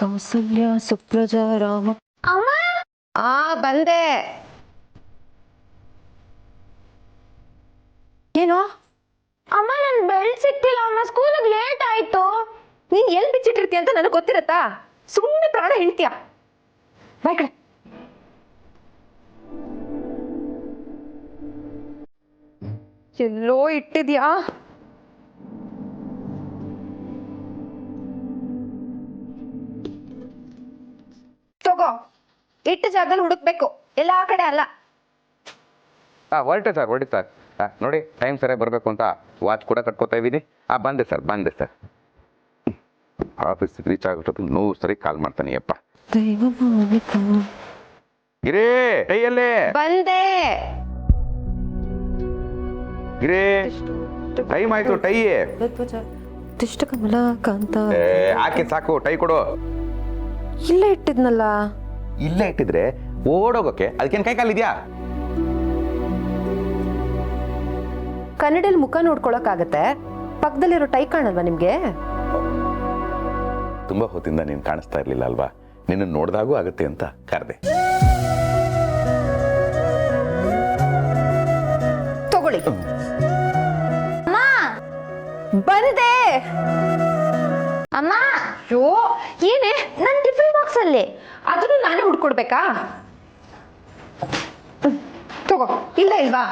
ಕೌಸಲ್ಯ ಸುಪ್ರಜಾ ರಾಮ. ಅಮ್ಮ ಬಂದೆ. ಏನೋ ಅಮ್ಮ ನನ್ ಬೆಲ್ಟ್ ಸಿಕ್ತಿಲ್ಲ ಅಮ್ಮ, ಸ್ಕೂಲಿಗೆ ಲೇಟ್ ಆಯ್ತು. ನೀನ್ ಎಲ್ಲಿ ಬಿಚ್ಚಿಟ್ಟಿರ್ತೀಯ ಅಂತ ನನಗೆ ಗೊತ್ತಿರತ್ತಾ? ಸುಮ್ಮನೆ ಪ್ರಾಣ ಹಿಂಡ್ತೀಯ. ಬಾಯ್ ಕಡೆ. ಎಲ್ಲೋ ಇಟ್ಟಿದ್ಯಾ? ತಗೋ, ಇಟ್ಟ ಜಾಗದಲ್ಲಿ ಹುಡುಕ್ಬೇಕು, ಎಲ್ಲಾ ಕಡೆ ಅಲ್ಲ. ಹೊರಟೆ ಸರ್. ನೋಡಿ ಟೈಮ್ ಸರಿಯಾಗಿ ಬರಬೇಕು ಅಂತ ವಾಚ್ ಕೂಡ ಕಟ್ಕೋತಾ ಇದ್ದೀನಿ. ಬಂದೆ ಸರ್. ಆಫೀಸ್ ರೀಚ್ ಆಗೋಷ್ಟು 100 ಸರಿ ಕಾಲ್ ಮಾಡ್ತಾನೆ ಅಪ್ಪ. ಗಿರೇ ಟೈಯಲ್ಲೇ ಬಂದೆ. ಗಿರೇ ಟೈಮ್ ಆಯ್ತು. ಟೈ ತಿಷ್ಟ ಕಮಲ ಕಾಂತ ಹಾಕಿ ಸಾಕು. ಟೈ ಕೊಡು. ಇಲ್ಲೇ ಇಟ್ಟಿದ್ನಲ್ಲ. ಇಲ್ಲೇ ಇಟ್ಟಿದ್ರೆ ಓಡೋಗೋಕೆ ಅದಕ್ಕೇನು ಕೈ ಕಾಲಿದ್ಯಾ? ಕನ್ನಡಲ್ಲಿ ಮುಖ ನೋಡ್ಕೊಳಕ್ಕಾಗತ್ತೆ, ಪಕ್ಕದಲ್ಲಿರೋ ಟೈ ಕಾಣಲ್ವಾ ನಿಮ್ಗೆ? ತುಂಬಾ ಹೊತ್ತಿಂದ ನೀನ್ ಕಾಣಿಸ್ತಾ ಇರ್ಲಿಲ್ಲ ಅಲ್ವಾ, ನಿನ್ನ ನೋಡ್ದಾಗೂ ಆಗತ್ತೆ ಅಂತ ಕರೆದೆ. ತಗೊಳ್ಳಿ. ಅಮ್ಮ ಬಂದೆ. ಅಮ್ಮ ಅಯ್ಯೋ ಏನೇ? ನನ್ ಟಿಫಿನ್ ಬಾಕ್ಸ್ ಅಲ್ಲಿ. ಅದನ್ನು ನಾನೇ ಹುಡ್ಕೊಡ್ಬೇಕಾ? ತಗೋ. ಇಲ್ವಾ?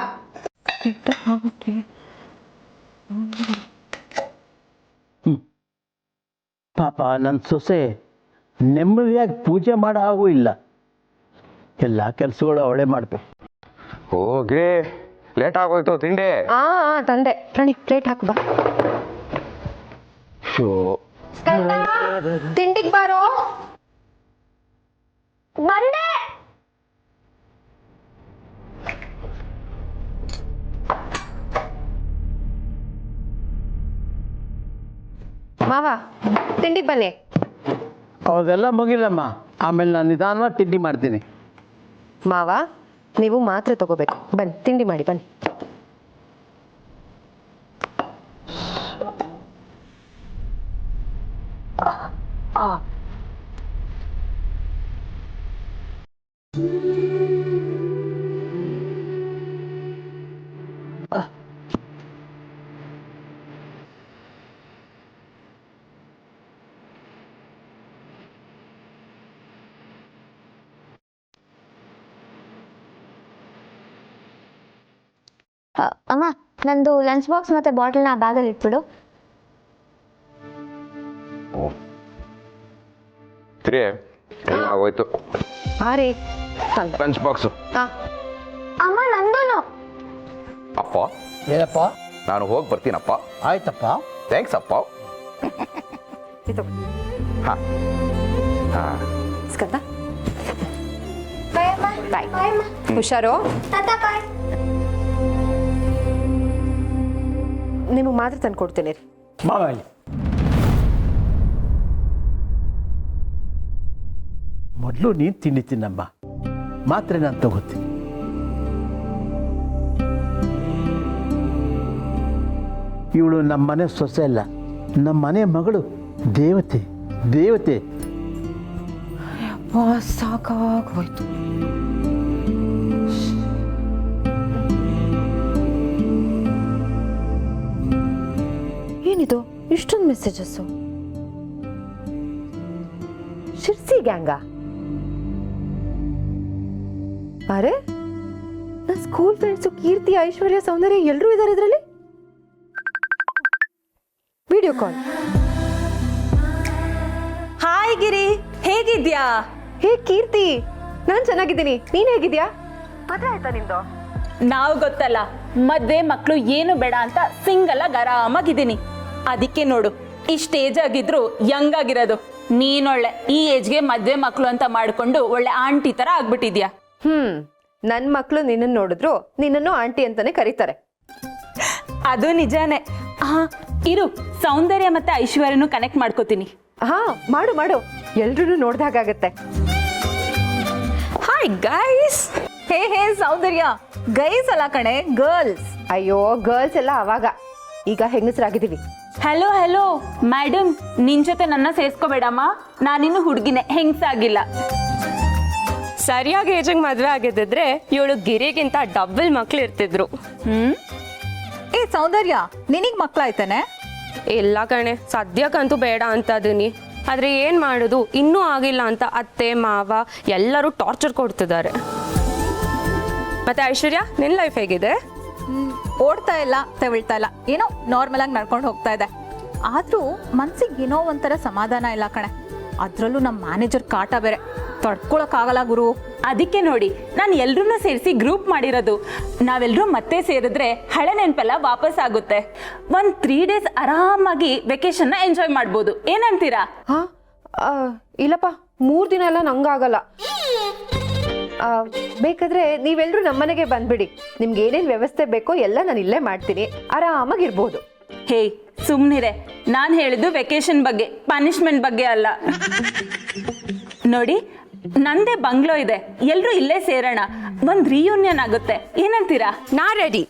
ಪಾಪ ನನ್ನ ಸೊಸೆ ನೆಮ್ಮದಿಯಾಗಿ ಪೂಜೆ ಮಾಡೋ ಹಾಗೂ ಇಲ್ಲ. ಎಲ್ಲ ಕೆಲಸಗಳು ಅವಳೇ ಮಾಡಬೇಕು. ಹೋಗಿ ಲೇಟ್ ಆಗೋಯ್ತು. ತಿಂಡಿ ತಂದೆ. ರಾಣಿ ಪ್ಲೇಟ್ ಹಾಕು ಬಾ. ಶೋ ತಿಂಡಿಗೆ ಬಾರೋ. ಬಂದೆ. ಮಾವ ತಿಂಡಿಗೆ ಬನ್ನಿ. ಅದೆಲ್ಲ ಮುಗಿಲಮ್ಮ, ಆಮೇಲೆ ನಾನು ನಿಧಾನವಾಗಿ ತಿಂಡಿ ಮಾಡ್ತೀನಿ. ಮಾವ ನೀವು ಮಾತ್ರೆ ತಗೋಬೇಕು. ಬನ್ನಿ ತಿಂಡಿ ಮಾಡಿ ಬನ್ನಿ. ಅಮ್ಮ ನಂದು ಲಂಚ್ ಬಾಕ್ಸ್ ಮತ್ತೆ ಬಾಟಲ್ನ ಆ ಬ್ಯಾಗಲ್ಲಿ ಇಟ್ಬಿಡು. ಆಗೋಯ್ತು. ರೀ ಲಂಚ್ ಬಾಕ್ಸು. ಅಮ್ಮ ನಂದೂನು. ಅಪ್ಪ ಏನಪ್ಪ? ನಾನು ಹೋಗಿ ಬರ್ತೀನಪ್ಪ. ಆಯ್ತಪ್ಪ. ಥ್ಯಾಂಕ್ಸ್ ಅಪ್ಪ. ಸ್ಕಂದ ಬಾಯ್ ಅಮ್ಮ. ಬಾಯ್. ಬಾಯ್ ಅಮ್ಮ. ಹುಷಾರು. ತಾತ ಬಾಯ್. ನಿಮಗೆ ಮಾತ್ರ ತಂದು ಕೊಡ್ತೀನಿ ರೀ. ಮಾವಲ್ಲಿ ಮೊದಲು ನೀನು ತಿಂಡಿ ತಿನ್ನಮ್ಮ, ಮಾತ್ರೆ ನಾನು ತಗೋತೀನಿ. ಇವಳು ನಮ್ಮ ಮನೆ ಸೊಸೆ ಅಲ್ಲ, ನಮ್ಮ ಮನೆ ಮಗಳು. ದೇವತೆ ದೇವತೆ. ಸಾಕಾಗೋಯ್ತು. ಏನಿದು ಇಷ್ಟೊಂದು ಮೆಸೇಜಸ್ಸು? ಶಿರ್ಸಿ ಗ್ಯಾಂಗ? ಅರೆ ನನ್ನ ಸ್ಕೂಲ್ ಫ್ರೆಂಡ್ಸು ಕೀರ್ತಿ, ಐಶ್ವರ್ಯ, ಸೌಂದರ್ಯ ಎಲ್ಲರೂ ಇದ್ದಾರೆ ಇದರಲ್ಲಿ. Video call. ಹಾಯ್ ಗಿರಿ, ಹೇಗಿದ್ಯಾ? ಹೇ ಕೀರ್ತಿ, ನಾನ್ ಚೆನ್ನಾಗಿದ್ದೀನಿ. ನೀನ್ ಹೇಗಿದ್ಯಾ? ಮದುವೆ ಆಯ್ತಾ ನಿಂದು? ನಾವು ಗೊತ್ತಲ್ಲ, ಮದ್ವೆ ಮಕ್ಕಳು ಏನು ಬೇಡ ಅಂತ ಸಿಂಗಲ್ ಆಗಿ ಆರಾಮಾಗಿದ್ದೀನಿ. ಅದಕ್ಕೆ ನೋಡು, ಇಷ್ಟ ಏಜ್ ಆಗಿದ್ರು ಯಂಗ್ ಆಗಿರೋದು. ನೀನೊಳ್ಳೆ ಈ ಏಜ್ಗೆ ಮದ್ವೆ ಮಕ್ಕಳು ಅಂತ ಮಾಡ್ಕೊಂಡು ಒಳ್ಳೆ ಆಂಟಿ ತರ ಆಗ್ಬಿಟ್ಟಿದ್ಯಾ. ನನ್ ಮಕ್ಳು ನಿನ್ನನ್ನು ನೋಡಿದ್ರು ನಿನ್ನನ್ನು ಆಂಟಿ ಅಂತಾನೆ ಕರೀತಾರೆ. ಅದು ನಿಜಾನೇ. ಇರು, ಸೌಂದರ್ಯ ಮತ್ತೆ ಐಶ್ವರ್ಯನು ಕನೆಕ್ಟ್ ಮಾಡ್ಕೋತೀನಿ. ಮಾಡು ಮಾಡು, ಎಲ್ರೂ ನೋಡ್ದಾಗತ್ತೆ. Hi guys. Hey Soundarya, guys ಅಲ್ಲ ಕಣೆ, ಗರ್ಲ್ಸ್. ಅಯ್ಯೋ ಗರ್ಲ್ಸ್ ಎಲ್ಲ ಅವಾಗ, ಈಗ ಹೆಂಗಸರಾಗಿದ್ದೀವಿ. ಹಲೋ ಹಲೋ ಮೇಡಮ್, ನಿನ್ ಜೊತೆ ನನ್ನ ಸೇರ್ಸ್ಕೋಬೇಡಮ್ಮ. ನಾನಿನ್ನು ಹುಡುಗಿನೇ, ಹೆಂಗ್ಸಾಗಿಲ್ಲ. ಸರಿಯಾಗಿ ಏಜಂಗ್ ಮದ್ವೆ ಆಗಿದ್ದಿದ್ರೆ ಇವಳು ಗಿರಿಗಿಂತ ಡಬಲ್ ಮಕ್ಳು ಇರ್ತಿದ್ರು. ಏ ಸೌಂದರ್ಯ, ನಿನಗ್ ಮಕ್ಳಾಯ್ತಾನೆ? ಇಲ್ಲ ಕಣೆ, ಸದ್ಯಕ್ಕಂತೂ ಬೇಡ ಅಂತ ಅದೀನಿ. ಆದ್ರೆ ಏನ್ ಮಾಡೋದು, ಇನ್ನೂ ಆಗಿಲ್ಲ ಅಂತ ಅತ್ತೆ ಮಾವ ಎಲ್ಲರೂ ಟಾರ್ಚರ್ ಕೊಡ್ತಿದ್ದಾರೆ. ಮತ್ತೆ ಐಶ್ವರ್ಯ, ನಿನ್ ಲೈಫ್ ಹೇಗಿದೆ? ಓಡ್ತಾ ಇಲ್ಲ, ತೆವಿಳ್ತಾ ಇಲ್ಲ, ಏನೋ ನಾರ್ಮಲ್ ಆಗಿ ನಡ್ಕೊಂಡು ಹೋಗ್ತಾ ಇದೆ. ಆದ್ರೂ ಮನ್ಸಿಗೆ ಏನೋ ಒಂಥರ ಸಮಾಧಾನ ಇಲ್ಲ ಕಣೆ. ಅದ್ರಲ್ಲೂ ನಮ್ಮ ಮ್ಯಾನೇಜರ್ ಕಾಟ ಬೇರೆ ತಡ್ಕೊಳಕ್ ಆಗಲ್ಲ ಗುರು. ಅದಕ್ಕೆ ನೋಡಿ ನಾನು ಎಲ್ರನ್ನೂ ಸೇರಿಸಿ ಗ್ರೂಪ್ ಮಾಡಿರೋದು. ನಾವೆಲ್ಲರೂ ಮತ್ತೆ ಸೇರಿದ್ರೆ ಹಳೆ ನೆನಪೆಲ್ಲ ವಾಪಸ್ ಆಗುತ್ತೆ. 3 days ಆರಾಮಾಗಿ ವೆಕೇಶನ್ನ ಎಂಜಾಯ್ ಮಾಡ್ಬೋದು. ಏನಂತೀರಾ? ಹಾ ಇಲ್ಲಪ್ಪ, 3 ದಿನ ಎಲ್ಲ ನಂಗಾಗಲ್ಲ. ಬೇಕಾದ್ರೆ ನೀವೆಲ್ಲರೂ ನಮ್ಮನೆಗೆ ಬಂದ್ಬಿಡಿ. ನಿಮ್ಗೆ ಏನೇನು ವ್ಯವಸ್ಥೆ ಬೇಕೋ ಎಲ್ಲ ನಾನು ಇಲ್ಲೇ ಮಾಡ್ತೀನಿ, ಆರಾಮಾಗಿರ್ಬೋದು. ಹೇ ಸುಮ್ನಿರೆ, ನಾನು ಹೇಳಿದ್ದು ವೆಕೇಶನ್ ಬಗ್ಗೆ, ಪನಿಷ್ಮೆಂಟ್ ಬಗ್ಗೆ ಅಲ್ಲ. ನೋಡಿ ನಂದೇ ಬಂಗ್ಲೋ ಇದೆ, ಎಲ್ರೂ ಇಲ್ಲೇ ಸೇರೋಣ, ಒಂದ್ ರಿಯೂನಿಯನ್ ಆಗುತ್ತೆ. ಏನಂತೀರಾ? ನಾನ್ ರೆಡಿ.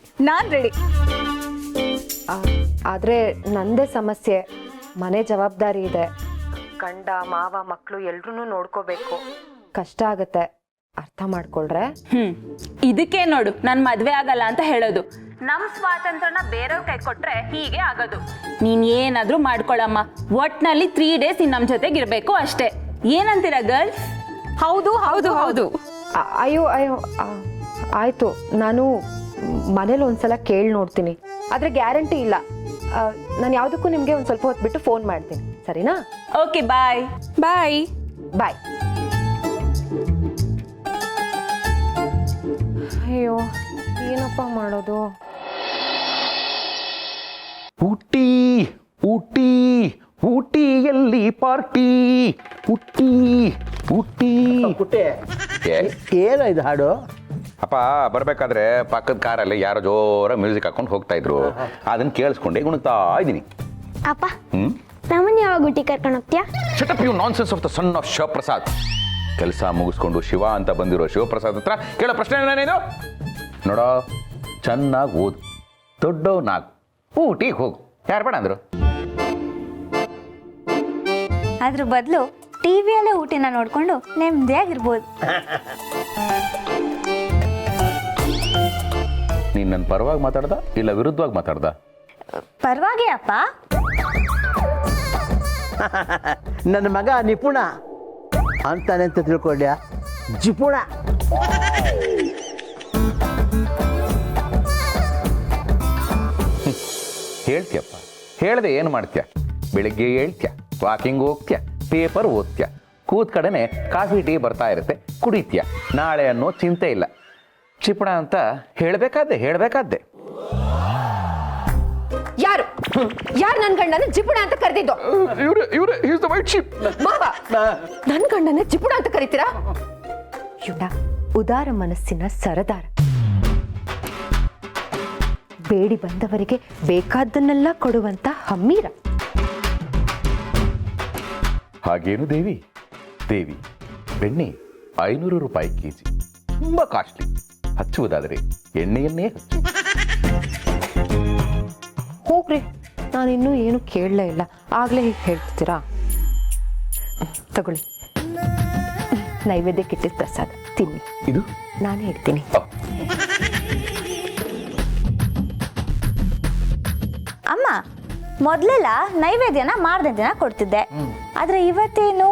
ಆದ್ರೆ ನಂದೇ ಸಮಸ್ಯೆ, ಮನೆ ಜವಾಬ್ದಾರಿ ಇದೆ. ಗಂಡ ಮಾವ ಮಕ್ಕಳು ಎಲ್ರೂ ನೋಡ್ಕೋಬೇಕು, ಕಷ್ಟ ಆಗತ್ತೆ. ಅರ್ಥ ಮಾಡ್ಕೊಳ್ರೆ. ಇದಕ್ಕೆ ನೋಡು ನನ್ ಮದ್ವೆ ಆಗಲ್ಲ ಅಂತ ಹೇಳೋದು. ನಮ್ ಸ್ವಾತಂತ್ರ್ಯನ ಬೇರೆಯವ್ರ ಕೈ ಕೊಟ್ರೆ ಹೀಗೆ ಆಗೋದು. ನೀನ್ ಏನಾದ್ರೂ ಮಾಡ್ಕೊಳಮ್ಮ, ಒಟ್ನಲ್ಲಿ 3 days ನಮ್ ಜೊತೆಗಿರ್ಬೇಕು ಅಷ್ಟೇ. ಏನಂತೀರಾ ಗರ್ಲ್ಸ್? ಹೌದು ಹೌದು ಹೌದು. ಅಯ್ಯೋ ಅಯ್ಯೋ ಆಯ್ತು, ನಾನು ಮನೇಲಿ ಒಂದ್ಸಲ ಕೇಳಿ ನೋಡ್ತೀನಿ. ಆದ್ರೆ ಗ್ಯಾರಂಟಿ ಇಲ್ಲ. ನಾನು ಯಾವುದಕ್ಕೂ ನಿಮ್ಗೆ ಒಂದ್ ಸ್ವಲ್ಪ ಹೊತ್ತು ಬಿಟ್ಟು ಫೋನ್ ಮಾಡ್ತೀನಿ, ಸರಿನಾ? ಓಕೆ, ಬಾಯ್ ಬಾಯ್ ಬಾಯ್. ಅಯ್ಯೋ ಏನಪ್ಪ ಮಾಡೋದು? ಊಟಿ ಊಟಿ ಊಟಿಯಲ್ಲಿ ಪಾರ್ಟಿ, ಊಟಿ ಊಟಿ. ಪುಟ್ಟೆ, ಏನೋ ಇದು ಹಾಡು? ಅಪ್ಪ ಬರ್ಬೇಕಾದ್ರೆ ಪಕ್ಕದ ಕಾರಲ್ಲಿ ಯಾರೋ ಜೋರ ಮ್ಯೂಸಿಕ್ ಹಾಕೊಂಡು ಹೋಗ್ತಾ ಇದ್ರು, ಅದನ್ನ ಕೇಳಿಸ್ಕೊಂಡೆ ಗುಣಗ್ತಾ ಇದ್ದೀನಿ. ಅಪ್ಪ ನಮ್ಮನ್ನ ಯಾವಾಗ ಊಟಿ ಕರ್ಕೊಂಡು ಹೋಗ್ತೀಯಾ? Shut up you nonsense of the son of Shivaprasad. ಕೆಲಸ ಮುಗಿಸ್ಕೊಂಡು ಶಿವ ಅಂತ ಬಂದಿರೋ ಶಿವಪ್ರಸಾದ್ ಹತ್ರ ಕೇಳೋ ಪ್ರಶ್ನೆ ಏನೇನು? ನೋಡೋ, ಚೆನ್ನಾಗಿ ಓದು, ದೊಡ್ಡವನಾಗು, ಊಟಿಗೆ ಹೋಗು. ಯಾರು ಬೇಡ ಅಂದ್ರು? ಅದ್ರ ಬದಲು ಟಿವಿಯಲ್ಲೇ ಊಟಿನ ನೋಡ್ಕೊಂಡು ನೆಮ್ಮದಿಯಾಗಿರ್ಬೋದು. ನೀನು ನನ್ನ ಪರವಾಗಿ ಮಾತಾಡ್ದ ಇಲ್ಲ ವಿರುದ್ಧವಾಗಿ ಮಾತಾಡ್ದ? ಪರವಾಗಿ ಅಪ್ಪ. ನನ್ನ ಮಗ ನಿಪುಣ ಅಂತಾನೆ ಅಂತ ತಿಳ್ಕೊಂಡ್ಯಾ? ಜಿಪುಣ. ಹೇಳ್ತೀಯಪ್ಪ, ಹೇಳ್ದೆ ಏನು ಮಾಡ್ತೀಯ? ಬೆಳಿಗ್ಗೆ ಹೇಳ್ತೀಯ, ವಾಕಿಂಗ್ ಹೋಗ್ತೀಯ, ಪೇಪರ್ ಓದ್ತೀಯ, ಕೂತ್ ಕಡೆನೆ ಕಾಫಿ ಟೀ ಬರ್ತಾ ಇರುತ್ತೆ, ಕುಡಿತೀಯ. ನಾಳೆ ಅನ್ನೋ ಚಿಂತೆ ಇಲ್ಲ. ಕ್ಷಿಪಣ ಅಂತ ಹೇಳ್ಬೇಕಾದ್ದೆ. ಯಾರು ನನ್ನ ಗಂಡನ ಜಿಪುಣ ಅಂತ ಕರೆದಿದ್ದು? ನನ್ನ ಗಂಡನ ಜಿಪುಣ ಅಂತ ಕರಿತೀರಾ? ಇವನ ಉದಾರ ಮನಸ್ಸಿನ ಸರದಾರ, ಬೇಡಿ ಬಂದವರಿಗೆ ಬೇಕಾದ್ದನ್ನೆಲ್ಲ ಕೊಡುವಂತ ಹಮ್ಮೀರ. ಹಾಗೇನು ದೇವಿ ಬೆಣ್ಣೆ 500 ರೂಪಾಯಿ kg, ತುಂಬಾ ಕಾಸ್ಟ್ಲಿ. ಹಚ್ಚುವುದಾದರೆ ಎಣ್ಣೆಯನ್ನೇ ಹಚ್ಚು. ಹೋಗ್ರಿ, ನಾನಿನ್ನೂ ಏನು ಕೇಳಲೇ ಇಲ್ಲ, ಆಗ್ಲೇ ಹೀಗೆ ಹೇಳ್ತೀರಾ? ತಗೊಳ್ಳಿ, ನೈವೇದ್ಯಕ್ಕೆ ಇಟ್ಟಿದ್ದ ಪ್ರಸಾದ ತಿನ್ನಿ. ಇದು ನಾನೇ ಇಡ್ತೀನಿ. ಅಮ್ಮ, ಮೊದ್ಲೆಲ್ಲ ನೈವೇದ್ಯನ ಮಾರನೇ ದಿನ ಕೊಡ್ತಿದ್ದೆ. ಆದ್ರೆ ಇವತ್ತೇನು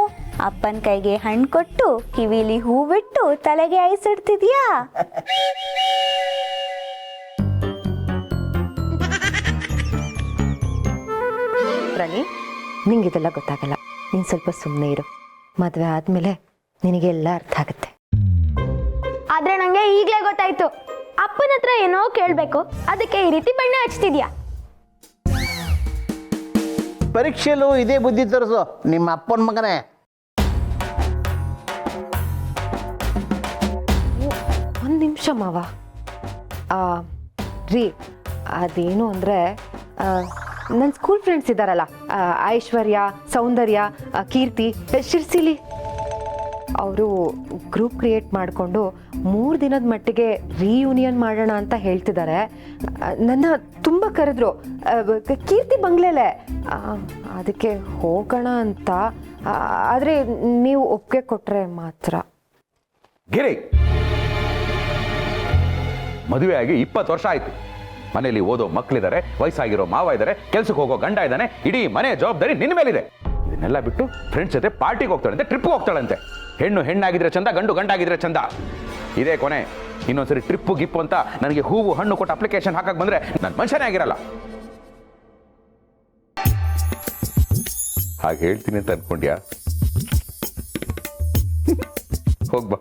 ಅಪ್ಪನ ಕೈಗೆ ಹಣ್ಣು ಕೊಟ್ಟು ಕಿವಿಲಿ ಹೂ ಬಿಟ್ಟು ತಲೆಗೆ ಐಸ್ ಇಡ್ತಿದ್ಯಾ? ರಾಣಿ, ನಿಂಗಿದೆಲ್ಲ ಗೊತ್ತಾಗಲ್ಲ. ನೀನ್ ಸ್ವಲ್ಪ ಸುಮ್ಮನೆ ಇರು. ಮದ್ವೆ ಆದ್ಮೇಲೆ ನಿನಗೆಲ್ಲ ಅರ್ಥ ಆಗುತ್ತೆ. ಆದ್ರೆ ನಂಗೆ ಈಗ್ಲೇ ಗೊತ್ತಾಯ್ತು, ಅಪ್ಪನ ಹತ್ರ ಏನೋ ಕೇಳ್ಬೇಕು, ಅದಕ್ಕೆ ಈ ರೀತಿ ಬಣ್ಣ ಹಚ್ತಿದ್ಯಾ? ಪರೀಕ್ಷೆಯಲ್ಲೂ ಇದೇ ಬುದ್ಧಿ ತೋರಿಸು ನಿಮ್ಮ ಅಪ್ಪನ ಮಗನೇ. ಒಂದು ನಿಮಿಷ ಮಾವ. ರೀ, ಅದೇನು ಅಂದರೆ ನನ್ನ ಸ್ಕೂಲ್ ಫ್ರೆಂಡ್ಸ್ ಇದ್ದಾರಲ್ಲ, ಐಶ್ವರ್ಯ, ಸೌಂದರ್ಯ, ಕೀರ್ತಿ, ಶಿರ್ಸಿಲಿ, ಅವರು ಗ್ರೂಪ್ ಕ್ರಿಯೇಟ್ ಮಾಡಿಕೊಂಡು 3 ದಿನದ ಮಟ್ಟಿಗೆ ರೀಯೂನಿಯನ್ ಮಾಡೋಣ ಅಂತ ಹೇಳ್ತಿದ್ದಾರೆ. ನನ್ನ ತುಂಬ ಕರೆದ್ರು, ಕೀರ್ತಿ ಬಂಗ್ಲೆಲೆ. ಅದಕ್ಕೆ ಹೋಗೋಣ ಅಂತ. ಆದರೆ ನೀವು ಒಪ್ಪಿಗೆ ಕೊಟ್ಟರೆ ಮಾತ್ರ. ಗಿರಿ, ಮದುವೆ ಆಗಿ 20 ವರ್ಷ ಆಯ್ತು. ಮನೆಯಲ್ಲಿ ಓದೋ ಮಕ್ಕಳಿದ್ದಾರೆ, ವಯಸ್ಸಾಗಿರೋ ಮಾವ ಇದ್ದಾರೆ, ಕೆಲ್ಸಕ್ಕೆ ಹೋಗೋ ಗಂಡ ಇದ್ದಾನೆ. ಇಡೀ ಮನೆ ಜವಾಬ್ದಾರಿ ನಿನ್ನ ಮೇಲಿದೆ. ಇದನ್ನೆಲ್ಲ ಬಿಟ್ಟು ಫ್ರೆಂಡ್ಸ್ ಜೊತೆ ಪಾರ್ಟಿಗೆ ಹೋಗ್ತಾಳಂತೆ, ಟ್ರಿಪ್ಗೆ ಹೋಗ್ತಾಳಂತೆ. ಹೆಣ್ಣು ಹೆಣ್ಣಾಗಿದ್ರೆ ಚಂದ, ಗಂಡು ಗಂಡಾಗಿದ್ರೆ ಚಂದ. ಇದೇ ಕೊನೆ. ಇನ್ನೊಂದ್ಸರಿ ಟ್ರಿಪ್ಪು ಗಿಪ್ಪು ಅಂತ ನನಗೆ ಹೂವು ಹಣ್ಣು ಕೊಟ್ಟು ಅಪ್ಲಿಕೇಶನ್ ಹಾಕಕ್ಕೆ ಬಂದ್ರೆ ನಾನು ಮನುಷ್ಯನೇ ಆಗಿರಲ್ಲ. ಹಾಗೆ ಹೇಳ್ತೀನಿ ಅಂತ ಅನ್ಕೊಂಡ್ಯಾ? ಹೋಗ್ಬಾ.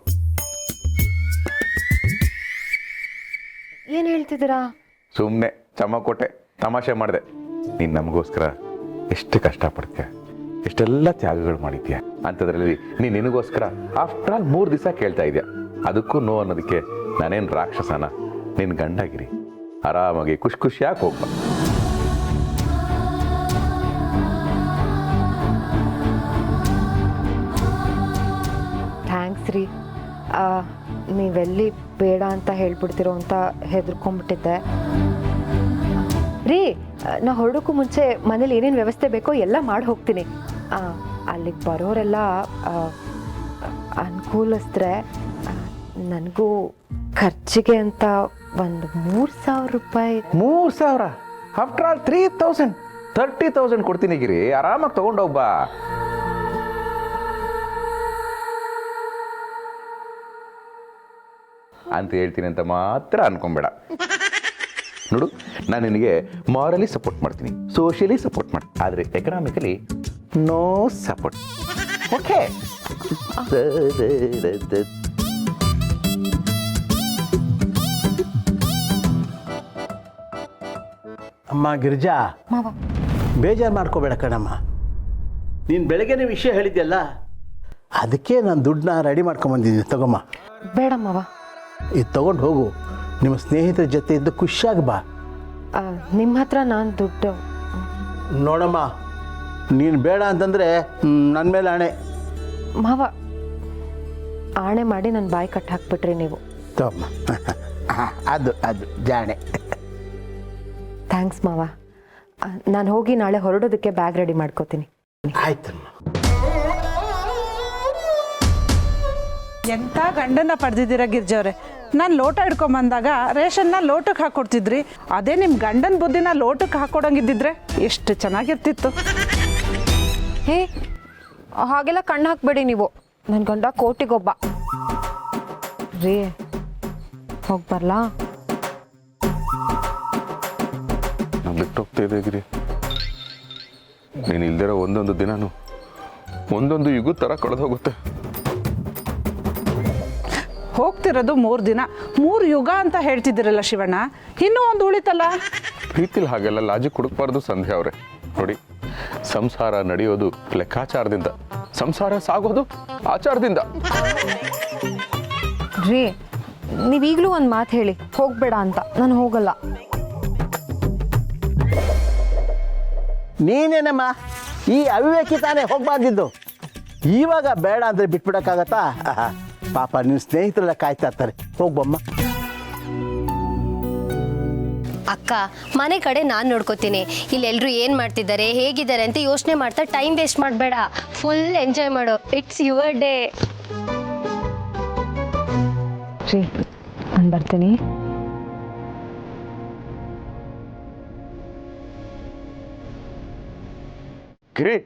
ಏನು ಹೇಳ್ತಿದ್ದೀರಾ? ಸುಮ್ಮನೆ ಚಮ ಕೊಟ್ಟೆ, ತಮಾಷೆ ಮಾಡಿದೆ. ನೀನು ನಮಗೋಸ್ಕರ ಎಷ್ಟು ಕಷ್ಟಪಡ್ತೀಯ, ಎಷ್ಟೆಲ್ಲ ತ್ಯಾಗಗಳು ಮಾಡಿದ್ಯಾ. ಅಂಥದ್ರಲ್ಲಿ ನೀನು ನಿನಗೋಸ್ಕರ ಆಫ್ಟರ್ ಆಲ್ 3 ದಿವಸ ಕೇಳ್ತಾ ಇದೆಯಾ. ಅದಕ್ಕೂ ನೋ ಅನ್ನೋದಕ್ಕೆ ನಾನೇನು ರಾಕ್ಷಸನ? ನಿನ್ನ ಗಂಡಾಗಿರಿ, ಆರಾಮಾಗಿ ಖುಷಿಯಾಗಿ ಹೋಗ್ಬಾ. ಥ್ಯಾಂಕ್ಸ್ ರೀ. ನೀವೆಲ್ಲಿ ಬೇಡ ಅಂತ ಹೇಳ್ಬಿಡ್ತಿರೋ ಅಂತ ಹೆದರ್ಕೊಂಡ್ಬಿಟ್ಟಿದ್ದೆ ರೀ. ನಾ ಹೊರಡೋಕ್ಕೂ ಮುಂಚೆ ಮನೇಲಿ ಏನೇನು ವ್ಯವಸ್ಥೆ ಬೇಕೋ ಎಲ್ಲ ಮಾಡಿ ಹೋಗ್ತೀನಿ. ಅಲ್ಲಿಗೆ ಬರೋರೆಲ್ಲ ಅನುಕೂಲಿಸಿದ್ರೆ ನನಗೂ ಖರ್ಚಿಗೆ ಅಂತ ಒಂದು 3,000 ರೂಪಾಯಿ. 3,000? ಆಫ್ಟರ್ ಆಲ್ 3,000, 30,000 ಕೊಡ್ತೀನಿ ಗಿರಿ. ಆರಾಮಾಗಿ ತಗೊಂಡೋಗ್ಬಾ. ಅಂತ ಹೇಳ್ತೀನಿ ಅಂತ ಮಾತ್ರ ಅನ್ಕೊಂಬೇಡ. ನೋಡು, ನಾನು ನಿನಗೆ ಮಾರಲಿ ಸಪೋರ್ಟ್ ಮಾಡ್ತೀನಿ, ಸೋಷಿಯಲಿ ಸಪೋರ್ಟ್ ಮಾಡ್ತೀನಿ, ಆದರೆ ಎಕನಾಮಿಕಲಿ ನೋ ಸಪೋರ್ಟ್. ಓಕೆ? ಅಮ್ಮ ಗಿರಿಜಾ, ಮಾವ, ಬೇಜಾರು ಮಾಡ್ಕೋಬೇಡ ಕಣಮ್ಮ. ನೀನು ಬೆಳಗ್ಗೆನೇ ವಿಷಯ ಹೇಳಿದ್ಯಲ್ಲ, ಅದಕ್ಕೆ ನಾನು ದುಡ್ಡನ್ನ ರೆಡಿ ಮಾಡ್ಕೊಂಬಂದಿದ್ದೀನಿ. ತಗೊಮ್ಮ. ಬೇಡ ಮಾವ. ಇದು ತಗೊಂಡು ಹೋಗು, ನಿಮ್ಮ ಸ್ನೇಹಿತರ ಜೊತೆ ಇದ್ದು ಖುಷಿಯಾಗಿ ಬಾ. ನಿಮ್ಮ ಹತ್ರ ನಾನು ದುಡ್ಡು. ನೋಡಮ್ಮ, ನೀನು ಬೇಡ ಅಂತಂದರೆ ನನ್ನ ಮೇಲೆ ಆಣೆ. ಮಾವ, ಆಣೆ ಮಾಡಿ ನನ್ನ ಬಾಯಿ ಕಟ್ ಹಾಕ್ಬಿಟ್ರಿ ನೀವು. ತಗೊಮ್ಮ. ಅದು ಅದು ಜಾಣೆ. ಥ್ಯಾಂಕ್ಸ್ ಮಾವ. ನಾನು ಹೋಗಿ ನಾಳೆ ಹೊರಡೋದಕ್ಕೆ ಬ್ಯಾಗ್ ರೆಡಿ ಮಾಡ್ಕೋತೀನಿ. ಆಯ್ತಮ್ಮ. ಎಂಥ ಗಂಡನ ಪಡೆದಿದ್ದೀರ ಗಿರ್ಜವ್ರೆ. ನಾನು ಲೋಟ ಹಿಡ್ಕೊಂಬಂದಾಗ ರೇಷನ್ನ ಲೋಟಕ್ಕೆ ಹಾಕ್ಕೊಡ್ತಿದ್ರಿ. ಅದೇ ನಿಮ್ಮ ಗಂಡನ ಬುದ್ಧಿನ ಲೋಟಕ್ಕೆ ಹಾಕ್ಕೊಡಂಗಿದ್ದಿದ್ರೆ ಎಷ್ಟು ಚೆನ್ನಾಗಿರ್ತಿತ್ತು. ಹೇ, ಹಾಗೆಲ್ಲ ಕಣ್ಣು ಹಾಕ್ಬೇಡಿ ನೀವು. ನನ್ನ ಗಂಡ ಕೋಟಿಗೊಬ್ಬ ರೀ. ಹೋಗಿ ಬರ್ಲಾ? ನಾನು ಬಿಟ್ಟೋಗ್ತಾ ಇದೆ ಗಿರಿ. ನೀನು ಇಲ್ದಿರೋ ಒಂದೊಂದು ದಿನಾನು ಒಂದೊಂದು ಯುಗ ಥರ ಕಳೆದು ಹೋಗುತ್ತೆ. ಹೋಗ್ತಿರೋದು 3 ದಿನ, 3 ಯುಗ ಅಂತ ಹೇಳ್ತಿದ್ದೀರಲ್ಲ ಶಿವಣ್ಣ. ಇನ್ನೂ ಒಂದು ಉಳಿತಲ್ಲ. ಪ್ರೀತಿಲಿ ಹಾಗೆಲ್ಲ ಲಾಜಿಕ್ ಹುಡುಕ್ಬಾರ್ದು ಸಂಧ್ಯಾ ಅವರೇ. ನೋಡಿ, ಸಂಸಾರ ನಡೆಯೋದು ಲೆಕ್ಕಾಚಾರದಿಂದ, ಸಂಸಾರ ಸಾಗೋದು ಆಚಾರದಿಂದ. ರೀ, ನೀವೀಗಲೂ ಒಂದು ಮಾತು ಹೇಳಿ ಹೋಗ್ಬೇಡ ಅಂತ. ನಾನು ಹೋಗಲ್ಲ. ನೀನೇನಮ್ಮ ಈ ಅವಿವೇಕಿ ತಾನೇ ಹೋಗ್ಬಾರ್ದಿದ್ದು. ಇವಾಗ ಬೇಡ ಅಂದರೆ ಬಿಟ್ಬಿಡೋಕ್ಕಾಗತ್ತಾ? ಪಾಪ ನಿನ್ನ ಸ್ನೇಹಿತರೆಲ್ಲ ಕಾಯ್ತಾ ಇರ್ತಾರೆ. ಹೋಗ್ಬಮ್ಮ. ಅಕ್ಕ, ಮನೆ ಕಡೆ ನಾನು ನೋಡ್ಕೋತೀನಿ. ಇಲ್ಲಿ ಎಲ್ಲರೂ ಏನು ಮಾಡ್ತಿದ್ದಾರೆ, ಹೇಗಿದ್ದಾರೆ ಅಂತ ಯೋಚನೆ ಮಾಡ್ತಾ ಟೈಮ್ ವೇಸ್ಟ್ ಮಾಡಬೇಡ. ಫುಲ್ ಎಂಜಾಯ್ ಮಾಡು. It's your day. ರೀ, ನಾನು ಬರ್ತೀನಿ. ಗಿರಿ,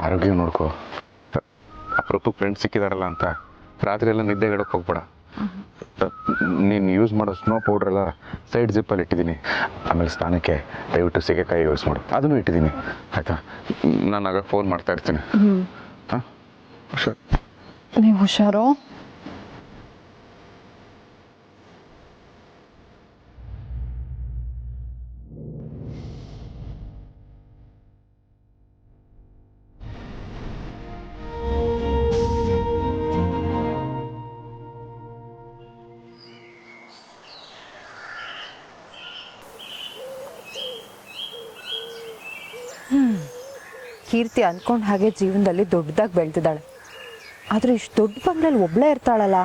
ಆರೋಗ್ಯ ನೋಡ್ಕೋ. ಅಪರೂಪಕ್ಕೆ ಫ್ರೆಂಡ್ಸ್ ಸಿಕ್ಕಿದಾರಲ್ಲ ಅಂತ ರಾತ್ರಿ ಎಲ್ಲ ನಿದ್ದೆ ಹೇಳೋಕೆ ಹೋಗ್ಬೇಡ. ನೀನು ಯೂಸ್ ಮಾಡೋ ಸ್ನೋ ಪೌಡ್ರ್ ಎಲ್ಲ ಸೈಡ್ ಜಿಪ್ಪಲ್ಲಿ ಇಟ್ಟಿದ್ದೀನಿ. ಆಮೇಲೆ ಸ್ನಾನಕ್ಕೆ ದಯವಿಟ್ಟು ಸೀಗೆಕಾಯಿ ಯೂಸ್ ಮಾಡು, ಅದನ್ನು ಇಟ್ಟಿದ್ದೀನಿ. ಆಯಿತಾ? ನಾನು ಆಗ ಫೋನ್ ಮಾಡ್ತಾ ಇರ್ತೀನಿ. ಹಾಂ, ಹುಷಾರು. ನೀವು ಹುಷಾರು. ಕೀರ್ತಿ ಅಂದ್ಕೊಂಡು ಹಾಗೆ ಜೀವನದಲ್ಲಿ ದೊಡ್ಡದಾಗಿ ಬೆಳೆದಿದ್ದಾಳೆ. ಆದರೆ ಇಷ್ಟು ದೊಡ್ಡ ಬಂಗ್ಲೆಯಲ್ಲಿ ಒಬ್ಬಳೇ ಇರ್ತಾಳಲ್ಲ.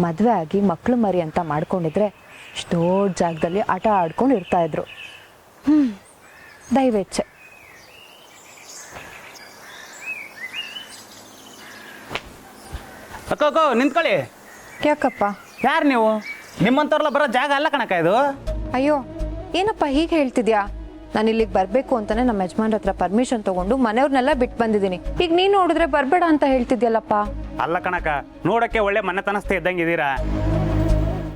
ಮದುವೆ ಆಗಿ ಮಕ್ಕಳು ಮರಿ ಅಂತ ಮಾಡ್ಕೊಂಡಿದ್ರೆ ಇಷ್ಟು ದೊಡ್ಡ ಜಾಗದಲ್ಲಿ ಆಟ ಆಡ್ಕೊಂಡು ಇರ್ತಾಯಿದ್ರು. ದೈವೇಚ್ಛೆ. ಅಕ್ಕೋ ನಿಂತ್ಕೊಳ್ಳಿ. ಯಾಕಪ್ಪ? ಯಾರು ನೀವು? ನಿಮ್ಮಂಥವ್ರಲ್ಲ ಬರೋ ಜಾಗ ಅಲ್ಲ ಕಣಕ್ಕ ಇದು. ಅಯ್ಯೋ ಏನಪ್ಪ ಹೀಗೆ ಹೇಳ್ತಿದ್ಯಾ? ನಾನು ಇಲ್ಲಿಗೆ ಬರಬೇಕು ಅಂತಾನೆ ನಮ್ಮ ಯಜಮಾನ್ರ ಹತ್ರ ಪರ್ಮಿಷನ್ ತಗೊಂಡು ಮನೆಯವ್ರನ್ನೆಲ್ಲ ಬಿಟ್ಟು ಬಂದಿದ್ದೀನಿ. ಈಗ ನೀನು ನೋಡಿದ್ರೆ ಬರಬೇಡ ಅಂತ ಹೇಳ್ತಿದ್ಯಲ್ಲಪ್ಪ. ಅಲ್ಲ ಕಣಕ್ಕ, ನೋಡಕ್ಕೆ ಒಳ್ಳೆ ಮನೆತನಸ್ಥೆ ಇದ್ದಂಗೆ ಇದೀರಾ.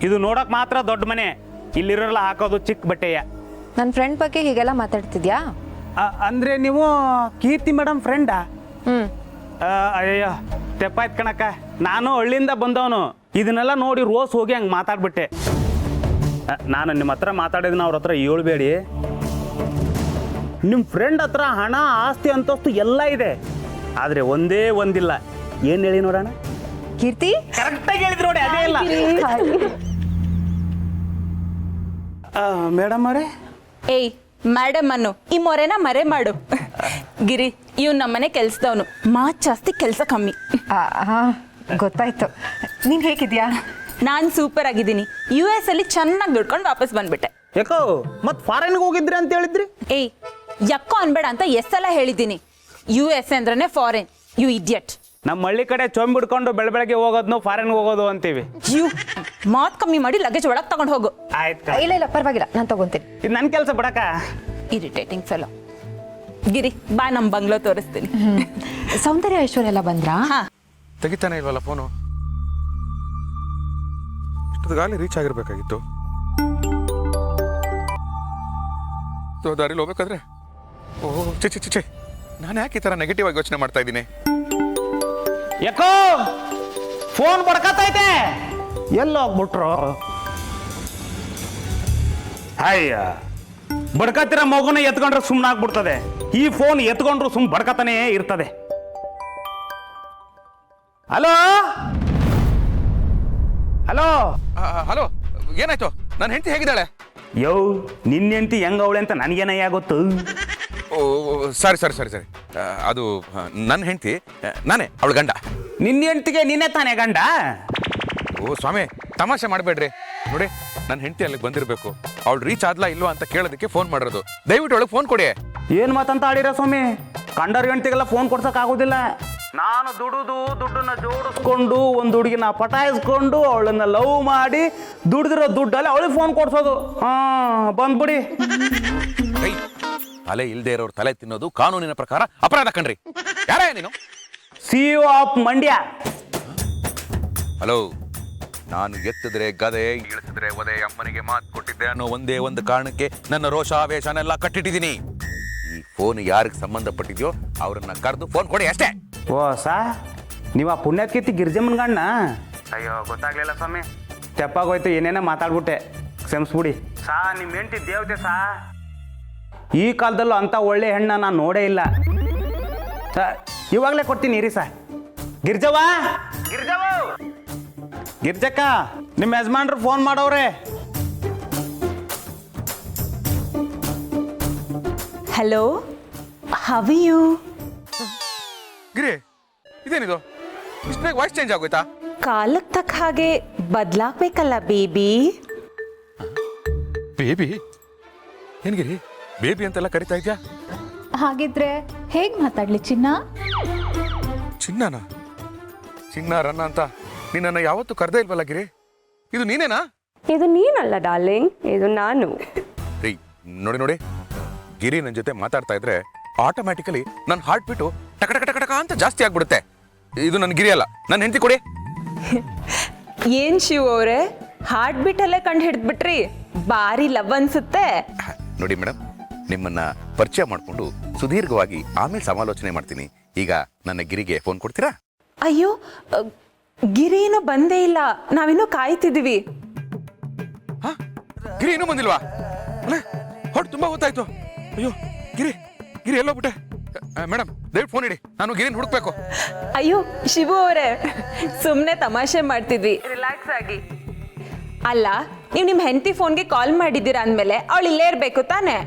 ಇದು ನೋಡಕ್ ಮಾತ್ರ ದೊಡ್ಡ ಮನೆ, ಇಲ್ಲಿರೋಲ್ಲ ಹಾಕೋದು ಚಿಕ್ಕ ಬಟ್ಟೆಯ. ನನ್ನ ಫ್ರೆಂಡ್ ಬಗ್ಗೆ ಹೀಗೆಲ್ಲ ಮಾತಾಡ್ತಿದ್ಯಾ? ಅಂದ್ರೆ ನೀವು ಕೀರ್ತಿ ಮೇಡಮ್ ಫ್ರೆಂಡಾ? ಹ್ಞೂ. ಅಯ್ಯೋ ತೆಪ್ಪಾಯ್ತು ಕಣಕ್ಕ, ನಾನು ಹಳ್ಳಿಯಿಂದ ಬಂದವನು. ಇದನ್ನೆಲ್ಲ ನೋಡಿ ರೋಸ್ ಹೋಗಿ ಹಂಗೆ ಮಾತಾಡ್ಬಿಟ್ಟೆ. ನಾನು ನಿಮ್ಮ ಹತ್ರ ಮಾತಾಡಿದ್ನ ಅವ್ರ ಹತ್ರ ಹೇಳ್ಬೇಡಿ. ನಿಮ್ಮ ಫ್ರೆಂಡ್ ಹತ್ರ ಹಣ ಆಸ್ತಿ ಅಂತಸ್ತು ಎಲ್ಲ ಇದೆ, ಆದರೆ ಒಂದೇ ಒಂದಿಲ್ಲ. ಏನು ಹೇಳಿ ನೋಡೋಣ? ಕೀರ್ತಿ ಕರೆಕ್ಟಾಗಿ ಹೇಳಿದ್ರು ನೋಡಿ, ಅದೇ ಇಲ್ಲ. ಮೇಡಮ್ ಅವರೇ, ಏಯ್ ಮೇಡಮ್ ಅನ್ನು ಈ ಮೊರೆನ ಮರೆ ಮಾಡು. ಗಿರಿ ಇವ್ ನಮ್ಮನೆ ಕೆಲ್ಸದವನು, ಮಾತು ಜಾಸ್ತಿ ಕೆಲಸ ಕಮ್ಮಿ. ಹಾಂ ಗೊತ್ತಾಯ್ತು. ನೀನು ಹೇಗಿದ್ಯಾ? ನಾನು ಸೂಪರ್ ಆಗಿದ್ದೀನಿ. US ಅಲ್ಲಿ ಚೆನ್ನಾಗಿ ದುಡ್ಕೊಂಡು ವಾಪಸ್ ಬಂದ್ಬಿಟ್ಟೆ. ಯಾಕೋ ಮತ್ತೆ ಫಾರಿನ್ಗೆ ಹೋಗಿದ್ರಿ ಅಂತ ಹೇಳಿದ್ರಿ? ಏಯ್ ಯಾಕೋ ಅನ್ಬೇಡ ಅಂತ ಎಷ್ಟೆಲ್ಲ ಹೇಳಿದ್ದೀನಿ. US ಅಂದ್ರೆ ಫಾರಿನ್, ಯು ಇಡಿಯಟ್. ನಮ್ಮ ಹಳ್ಳಿ ಕಡೆ ಚೊಂಬ್ ಬಿಡ್ಕೊಂಡು ಬೆಳಗ್ಗೆ ಹೋಗೋದ್ನು ಫಾರಿನ್ಗೆ ಹೋಗೋದು ಅಂತೀವಿ. ಮಾತ್ ಕಮ್ಮಿ ಮಾಡಿ ಲಗೇಜ್ ಒಳಗೆ ತಗೊಂಡು ಹೋಗು. ಆಯ್ತು, ಇಲ್ಲ ಪರವಾಗಿಲ್ಲ, ನಾನು ತಗೊಂತೀನಿ. ಇದು ನನ್ನ ಕೆಲಸ ಬಿಡಕ. Irritating fellow. ಗಿರಿ ಬಾ ನಮ್ಮ ಬಂಗ್ಲೋ ತೋರಿಸ್ತೀನಿ. ಸೌಂದರ್ಯ ಐಶ್ವರ್ಯ ಎಲ್ಲ ಬಂದ್ರಾ? ಹಾ ತೆಗಿತಾನೆ ಇಲ್ವಲ್ಲ ಫೋನು? ಇಷ್ಟೊತ್ತಿಗಾಗಲೇ ರೀಚ್ ಆಗಿರ್ಬೇಕಾಗಿತ್ತು. ದಾರಿಲಿ ಹೋಗ್ಬೇಕಾದ್ರೆ ಓಹ್ ಚೆ ನಾನು ಯಾಕೆ ಈ ಥರ ನೆಗೆಟಿವ್ ಆಗಿ ಯೋಚನೆ ಮಾಡ್ತಾ ಇದ್ದೀನಿ? ಯಾಕೋ ಫೋನ್ ಬಡ್ಕತೈತೆ, ಎಲ್ಲ ಹೋಗ್ಬಿಟ್ರು. ಅಯ್ಯ ಬಡ್ಕತ್ತಿರ ಮಗುನ ಎತ್ಕೊಂಡ್ರೆ ಸುಮ್ಮನೆ ಆಗ್ಬಿಡ್ತದೆ. ಈ ಫೋನ್ ಎತ್ಕೊಂಡ್ರು ಸುಮ್ ಬಡ್ಕತಾನೇ ಇರ್ತದೆ. ಹಲೋ ಹಲೋ ಹಲೋ, ಏನಾಯ್ತು? ನನ್ನ ಹೆಂಡತಿ ಹೇಗಿದ್ದಾಳೆ? ಯೋ ನಿನ್ನ ಹೆಂಡತಿ ಹೆಂಗ ಅವಳೆ ಅಂತ ನನಗೇನಯ್ಯ ಗೊತ್ತು. ಓ ಸರಿ ಅದು ನನ್ನ ಹೆಂಡತಿ, ನಾನೇ ಅವಳ ಗಂಡ. ನಿನ್ನ ಹೆಂಡತಿಗೆ ನೀನೇ ತಾನೇ ಗಂಡ? ಓ ಸ್ವಾಮಿ, ತಮಾಷೆ ಮಾಡಬೇಡ್ರಿ. ನೋಡಿ, ನನ್ನ ಹೆಂಡತಿ ಅಲ್ಲಿಗೆ ಬಂದಿರಬೇಕು. ಅವಳು ರೀಚ್ ಆದ್ಲಾ ಇಲ್ವಾ ಅಂತ ಕೇಳೋದಕ್ಕೆ ಫೋನ್ ಮಾಡಿರೋದು. ದಯವಿಟ್ಟು ಅವಳಿಗೆ ಫೋನ್ ಕೊಡಿ. ಏನು ಮಾತಂತ ಆಡಿರ ಸ್ವಾಮಿ? ಕಂಡರ್ ಹೆಂಡತಿಗೆಲ್ಲ ಫೋನ್ ಕೊಡ್ಸಕ್ ಆಗೋದಿಲ್ಲ. ನಾನು ದುಡ್ಡನ್ನ ಜೋಡಿಸ್ಕೊಂಡು ಒಂದು ಹುಡುಗಿನ ಪಟಾಯಿಸ್ಕೊಂಡು ಅವಳನ್ನ ಲವ್ ಮಾಡಿ ದುಡ್ದಿರೋ ದುಡ್ಡಲ್ಲಿ ಅವಳಿಗೆ ಫೋನ್ ಕೊಡ್ಸೋದು. ಬಂದ್ಬಿಡಿ. ತಲೆ ಇಲ್ದೇ ಇರೋರು ತಲೆ ತಿನ್ನೋದು ಕಾನೂನಿನ ಪ್ರಕಾರ ಅಪರಾಧ ಕಣ್ರಿ. ಯಾರೇ ನೀನು? CEO of Mandya. ಹಲೋ, ನಾನು ಎತ್ತಿದ್ರೆ ಗದೆ, ಇಳಿಸಿದ್ರೆ ಒದೆ, ಅಮ್ಮನಿಗೆ ಮಾತು ಕೊಟ್ಟಿದ್ದೆ ಅನ್ನೋ ಒಂದೇ ಒಂದು ಕಾರಣಕ್ಕೆ ನನ್ನ ರೋಷಾವೇಶನೆಲ್ಲ ಕಟ್ಟಿಟ್ಟಿದ್ದೀನಿ. ಈ ಫೋನ್ ಯಾರಿಗೆ ಸಂಬಂಧಪಟ್ಟಿದ್ಯೋ ಅವ್ರನ್ನ ಕರೆದು ಫೋನ್ ಕೊಡಿ ಅಷ್ಟೇ. ಓ ನೀವು ಆ ಪುಣ್ಯಕೀರ್ತಿ ಗಿರ್ಜಮ್ಮನ ಗಂಡ? ಅಯ್ಯೋ ಗೊತ್ತಾಗ್ಲಿಲ್ಲ ಸ್ವಾಮಿ, ತೆಪ್ಪಾಗೋಯ್ತು, ಏನೇನೋ ಮಾತಾಡ್ಬಿಟ್ಟೆ, ಕ್ಷಮಿಸ್ಬಿಡಿ. ನಿಮ್ಮ ಹೆಂಡತಿ ದೇವತೆ ಈ ಕಾಲದಲ್ಲೂ ಅಂತ ಒಳ್ಳೆ ಹೆಣ್ಣ ನಾನು ನೋಡೇ ಇಲ್ಲ. ಇವಾಗಲೇ ಕೊಡ್ತೀನಿ ಇರಿ ಗಿರ್ಜವ್ವ, ಗಿರ್ಜಕ್ಕ, ನಿಮ್ಮ ಯಜಮಾನ್ರು ಫೋನ್ ಮಾಡವ್ರೆ. Hello, how are you? Giri, ಇದೇನಿದು? ಇಷ್ಟು ಬೇಗ ವಾಯ್ಸ್ ಚೇಂಜ್ ಆಗೋಯ್ತಾ? ಕಾಲಕ್ಕೆ ತಕ್ಕ ಹಾಗೆ ಬದಲಾಗ್ಬೇಕಲ್ಲ ಬೇಬಿ. ಬೇಬಿ? ಏನ್ ಗಿರಿ, ಬೇಬಿ ಅಂತೆಲ್ಲ ಕರಿತಾ ಇದ್ಯಾ? ಹಾಗಿದ್ರೆ ಹೇಗ್ ಮಾತಾಡ್ಲಿ ಚಿನ್ನ? ಚಿನ್ನನ ರನ್ನ ಅಂತ ನಿನ್ನನ್ನು ಯಾವತ್ತೂ ಕರೆದೇ ಇಲ್ವಲ್ಲ ಗಿರಿ. ಇದು ನೀನೇನಾ? ಇದು ನೀನಲ್ಲ ಡಾರ್ಲಿಂಗ್, ಇದು ನಾನು. ರೀ ನೋಡಿ, ಗಿರಿ ನನ್ನ ಜೊತೆ ಮಾತಾಡ್ತಾ ಇದ್ರೆ ಆಟೋಮ್ಯಾಟಿಕಲಿ ನನ್ನ ಹಾರ್ಟ್ ಬೀಟು ಟಕ ಟಕ ಟಕ ಟಕ ಅಂತ ಜಾಸ್ತಿ ಆಗ್ಬಿಡುತ್ತೆ. ಇದು ನನ್ನ ಗಿರಿ ಅಲ್ಲ, ನನ್ನ ಹೆಂಡತಿ ಕೊಡಿ. ಏನ್ ಶಿವ್ ಅವರೇ, ಹಾರ್ಟ್ ಬೀಟಲ್ಲೇ ಕಂಡು ಹಿಡಿದ್ಬಿಟ್ರಿ. ಬಾರಿ ಲವ್ ಅನ್ಸುತ್ತೆ. ನೋಡಿ ಮೇಡಮ್, ನಿಮ್ಮನ್ನ ಪರಿಚಯ ಮಾಡಿಕೊಂಡು ಸುದೀರ್ಘವಾಗಿ ಆಮೇಲೆ ಸಮಾಲೋಚನೆ ಮಾಡ್ತೀನಿ. ಈಗ ನನ್ನ ಗಿರಿಗೆ ಫೋನ್ ಕೊಡ್ತೀರಾ? ಅಯ್ಯೋ, ಗಿರಿ ಏನೋ ಬಂದೇ ಇಲ್ಲ, ನಾವಿನ್ನೂ ಕಾಯ್ತಿದೀವಿ. ಗಿರಿ ಇನ್ನೂ ಬಂದಿಲ್ವಾ? ಹೊಟ್ಟು ತುಂಬಾ ಹೊತ್ತಾಯ್ತು. ಅಯ್ಯೋ ಗಿರಿ ಎಲ್ಲೋಗ್ಬಿಟ್ಟೆ? ಮೇಡಮ್ ದಯವಿಟ್ಟು ಫೋನ್ ಇಡಿ, ನಾನು ಗಿರಿನ ಹುಡುಕ್ಬೇಕು. ಅಯ್ಯೋ ಶಿವು ಅವರೇ, ಸುಮ್ಮನೆ ತಮಾಷೆ ಮಾಡ್ತಿದ್ವಿ, ರಿಲ್ಯಾಕ್ಸ್ ಆಗಿ. ಅಲ್ಲ, ನೀವು ನಿಮ್ಮ ಹೆಂಡತಿ ಫೋನ್ಗೆ ಕಾಲ್ ಮಾಡಿದ್ದೀರಾ ಅಂದಮೇಲೆ ಅವಳು ಇಲ್ಲೇ ಇರಬೇಕು ತಾನೇ?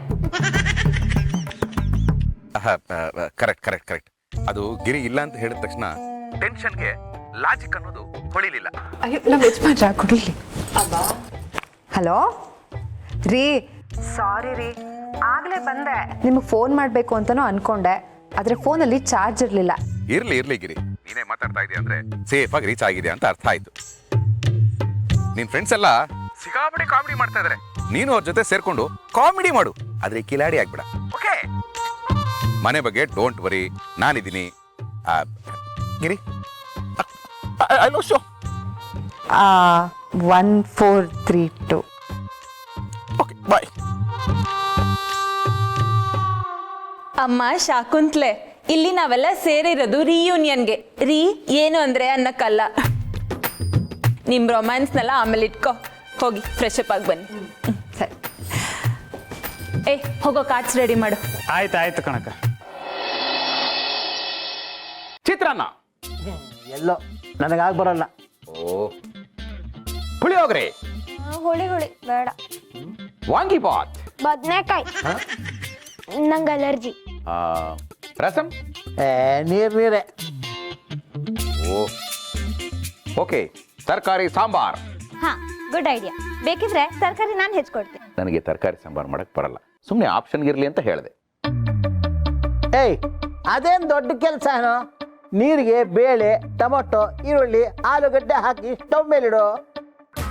Correct correct correct. ಅದು ಗಿರಿ ಇಲ್ಲ ಅಂತ ಹೇಳಿದ ತಕ್ಷಣ ಟೆನ್ಷನ್ಗೆ ಲಾಜಿಕ್ ಅನ್ನೋದು ಹೊಳಿಲಿಲ್ಲ. ಅಯ್ಯೋ ನಮ್ಮ ಯಜಮಾನ್ರ ಕೊಡಲಿ. ಹಲೋ ರೀ, ಸಾರಿ ರೀ, ಆಗಲೇ ಬಂದೆ. ನಿಮಗೆ ಫೋನ್ ಮಾಡಬೇಕು ಅಂತಲೂ ಅನ್ಕೊಂಡೆ, ಆದರೆ ಫೋನಲ್ಲಿ ಚಾರ್ಜ್ ಇರಲಿಲ್ಲ. ಇರ್ಲಿ ಗಿರಿ, ನೀನೇ ಮಾತಾಡ್ತಾ ಇದೀಯ ಅಂದ್ರೆ ಸೇಫ್ ಆಗಿ ರೀಚ್ ಆಗಿದೆ ಅಂತ ಅರ್ಥ ಆಯ್ತು. ನಿನ್ ಫ್ರೆಂಡ್ಸ್ ಎಲ್ಲ ಸಿಕ್ಕಾಪಟ್ಟೆ ಕಾಮಿಡಿ ಮಾಡ್ತಾ ಇದಾರೆ, ನೀನು ಅವ್ರ ಜೊತೆ ಸೇರ್ಕೊಂಡು ಕಾಮಿಡಿ ಮಾಡು, ಆದ್ರೆ ಕಿಲಾಡಿ ಆಗ್ಬೇಡ. ಓಕೆ, ಮನೆ ಬಗ್ಗೆ ಡೋಂಟ್ ವರಿ, ನಾನಿದ್ದೀನಿ. Giri, I love show. 1432. Okay, bye. ಅಮ್ಮ ಶಾಕುಂತ್ಲೆ, ಇಲ್ಲಿ ನಾವೆಲ್ಲ ಸೇರಿರೋದು ರೀಯೂನಿಯನ್ಗೆ. ರೀ ಏನು ಅಂದ್ರೆ ಅನ್ನಕ್ಕಲ್ಲ. ನಿಮ್ ರೊಮ್ಯಾನ್ಸ್ನೆಲ್ಲ ಆಮೇಲೆ ಇಟ್ಕೋ, ಹೋಗಿ ಫ್ರೆಶ್ ಅಪ್ ಆಗಿ ಬನ್ನಿ. ಸರಿ, ಹೋಗೋ ಕಾರ್ಡ್ಸ್ ರೆಡಿ ಮಾಡು. ಆಯ್ತು ಕಣಕ. ಚಿತ್ರಾನ್ನ ಎಲ್ಲೋ ನನಗಾಗಿ ಬರಲ್ಲ. ಪುಳಿಯೋಗರೆ, ಹುಳಿ ಬೇಡ. ವಾಂಗಿಬಾತ್, ಬದನೆಕಾಯಿ, ನಂಗೆ ಅಲರ್ಜಿ. ರಸಂ, ನೀರೇ. ಓಕೆ, ತರಕಾರಿ ಸಾಂಬಾರ್. ಹಾ, ಗುಡ್ ಐಡಿಯಾ. ಬೇಕಿದ್ರೆ ತರಕಾರಿ ನಾನು ಹೆಚ್ಕೊಡ್ತೀನಿ. ನನಗೆ ತರಕಾರಿ ಸಾಂಬಾರ್ ಮಾಡಕ್ ಬರಲ್ಲ, ಸುಮ್ಮನೆ ಆಪ್ಷನ್ ಇರ್ಲಿ ಅಂತ ಹೇಳಿದೆ. ಏಯ್, ಅದೇನು ದೊಡ್ಡ ಕೆಲಸ ಏನೋ. ನೀರಿಗೆ ಬೇಳೆ, ಟೊಮೊಟೊ, ಈರುಳ್ಳಿ, ಆಲೂಗಡ್ಡೆ ಹಾಕಿ ಸ್ಟವ್ ಮೇಲಿಡು.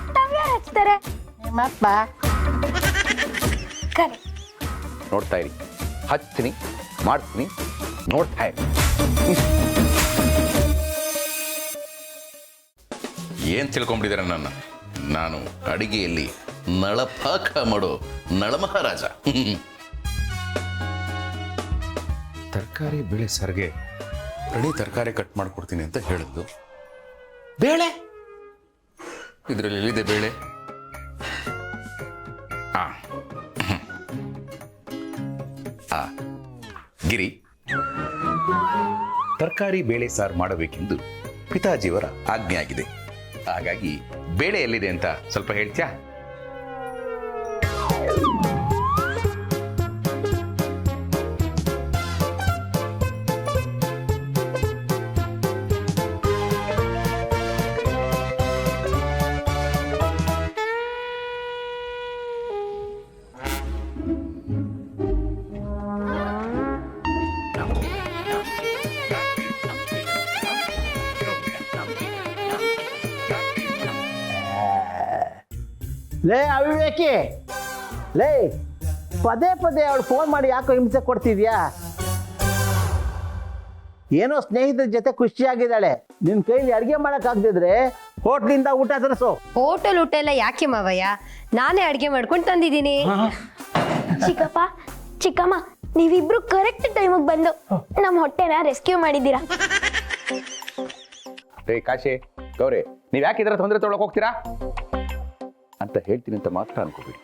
ಸ್ಟವ್ ಯಾರು ಹಚ್ತಾರೆ? ನಿಮ್ಮಪ್ಪ. ಕರೆ. ನೋಡ್ತಾ ಇರಿ, ಹಚ್ತೀನಿ, ಮಾಡ್ತೀನಿ, ನೋಡ್ತಾ ಇರಿ. ಏನ್ ತಿಳ್ಕೊಂಡ್ಬಿಟ್ಟಿದ್ದಾರೆ ನನ್ನ? ನಾನು ಅಡಿಗೆಯಲ್ಲಿ ನಳಪಾಕ ಮಾಡೋ ನಳಮಹಾರಾಜ. ತರಕಾರಿ ಬೇಳೆ ಸರ್ಗೆ ರೆಡಿ ತರಕಾರಿ ಕಟ್ ಮಾಡ್ಕೊಡ್ತೀನಿ ಅಂತ ಹೇಳಿದ್ದು. ಬೇಳೆ ಇದರಲ್ಲಿ ಎಲ್ಲಿದೆ ಬೇಳೆ? ಗಿರಿ, ತರಕಾರಿ ಬೇಳೆ ಸಾರು ಮಾಡಬೇಕೆಂದು ಪಿತಾಜಿಯವರ ಆಜ್ಞೆ ಆಗಿದೆ. ಹಾಗಾಗಿ ಬೇಳೆ ಎಲ್ಲಿದೆ ಅಂತ ಸ್ವಲ್ಪ ಹೇಳ್ತೀಯಾ? ಲೇ ಅವಿವೇಕಿ, ಲೇ ಪದೇ ಅವಳು ಫೋನ್ ಮಾಡಿ ಯಾಕೋ ಹಿಂಸೆ ಕೊಡ್ತಿದ್ಯಾ? ಏನೋ ಸ್ನೇಹಿತರ ಜೊತೆ ಖುಷಿಯಾಗಿದ್ದಾಳೆ. ನಿನ್ನ ಕೈಲಿ ಅಡುಗೆ ಮಾಡೋಕ್ಕಾಗ್ದಿದ್ರೆ ಹೋಟ್ಲಿಂದ ಊಟ ತರಿಸು. ಹೋಟೆಲ್ ಊಟ ಎಲ್ಲ ಯಾಕೆ ಮಾವಯ್ಯ, ನಾನೇ ಅಡುಗೆ ಮಾಡ್ಕೊಂಡು ತಂದಿದ್ದೀನಿ. ಚಿಕ್ಕಪ್ಪ, ಚಿಕ್ಕಮ್ಮ, ನೀವಿಬ್ರು ಕರೆಕ್ಟ್ ಟೈಮಿಗೆ ಬಂದು ನಮ್ಮ ಹೊಟ್ಟೆನ ರೆಸ್ಕ್ಯೂ ಮಾಡಿದ್ದೀರಾ. ರೇ ಕಾಶಿ, ಗೌರಿ, ನೀವ್ ಯಾಕೆ ಇದರ ತೊಂದರೆ ತೊಗೊಳಕ್ ಹೋಗ್ತೀರಾ ಅಂತ ಹೇಳ್ತೀನಿ ಅಂತ ಮಾತ್ರ ಅನ್ಕೋಬೇಡಿ.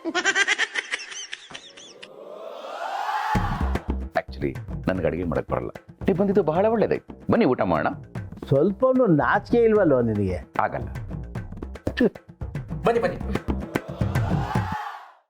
ಆಕ್ಚುಲಿ ನನ್ಗೆ ಅಡಿಗೆ ಮಾಡಕ್ ಬರಲ್ಲ. ನೀವು ಬಂದಿದ್ದು ಬಹಳ ಒಳ್ಳೇದಾಯ್ತು. ಬನ್ನಿ ಊಟ ಮಾಡೋಣ. ಸ್ವಲ್ಪನೂ ನಾಚಿಕೆ ಇಲ್ವಲ್ಲೋ ನಿನಗೆ? ಆಗಲ್ಲ. ಬನ್ನಿ.